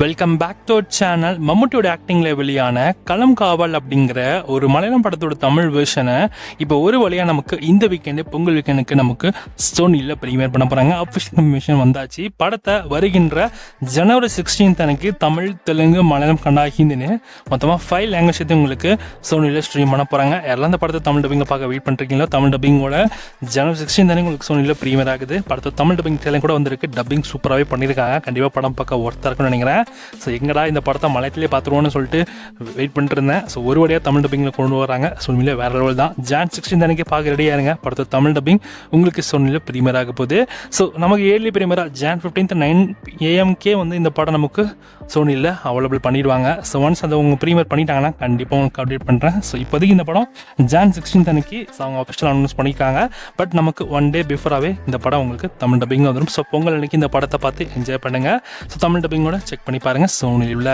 Welcome back to channel. மம்முட்டியோட ஆக்டிங்ல வெளியான களம் காவல் அப்படிங்கிற ஒரு மலையாளம் படத்தோட தமிழ் வெர்ஷனை இப்போ ஒரு வழியாக நமக்கு இந்த வீக்கெண்டு பொங்கல் வீக்கெண்டுக்கு நமக்கு சோனியில் ப்ரீமியர் பண்ண போகிறாங்க. அஃபிஷியல் இன்ஃபர்மேஷன் வந்தாச்சு. படத்தை வருகின்ற ஜனவரி 16 அன்னைக்கு தமிழ், தெலுங்கு, மலையாளம், கன்னடா, ஹிந்தின்னு மொத்தமாக 5 லாங்குவேஜ் உங்களுக்கு சோனியில் ஸ்ட்ரீம் பண்ண போகிறாங்க. யாரெல்லாம் அந்த படத்தை தமிழ் டப்பிங்கில் பார்க்க வெயிட் பண்ணுறீங்களோ, தமிழ் டப்பிங்கோட ஜனவரி 16 அன்னைக்கு உங்களுக்கு சோனியில் ப்ரீமியர் ஆகுது. படத்தை தமிழ் டப்பிங் டேலண்ட் கூட வந்திருக்கு. டப்பிங் சூப்பராகவே பண்ணியிருக்காங்க. கண்டிப்பாக படம் பார்க்க ஒர்த்தாக இருக்குன்னு நினைக்கிறேன். ஸோ எங்கடா இந்த படத்தை மலையத்திலே பார்த்துருவோன்னு சொல்லிட்டு வெயிட் பண்ணிட்டு இருந்தேன். ஸோ ஒரு வழியாக தமிழ் டப்பிங்கில் கொண்டு வராங்க. சோனியில் வேறு லெவல் தான். ஜான் 16 அன்றைக்கி பார்க்க ரெடியாக இருங்க. படத்தை தமிழ் டப்பிங் உங்களுக்கு சோனியில் ப்ரீமியர் ஆக போகுது. ஸோ நமக்கு ஏர்லி ப்ரீமியராக ஜான் 15 9 AM இந்த படம் நமக்கு சோனியில் அவைலபிள் பண்ணிடுவாங்க. ஸோ ஒன்ஸ் அதை அவங்க ப்ரீமியர் பண்ணிட்டாங்கன்னா கண்டிப்பாக உங்களுக்கு அப்டேட் பண்ணுறேன். ஸோ இப்போதைக்கு இந்த படம் ஜான் 16 அன்றைக்கி அவங்க அஃபிஷியல் அனௌன்ஸ் பண்ணியிருக்காங்க. பட் நமக்கு 1 டே பிஃபோராகவே இந்த படம் உங்களுக்கு தமிழ் டப்பிங் வந்துடும். ஸோ பொங்கல் அன்றைக்கி இந்த படத்தை பார்த்து என்ஜாய் பண்ணுங்கள். ஸோ தமிழ் டப்பிங்கோட செக் பண்ணி பாருங்கள் சோனியில்.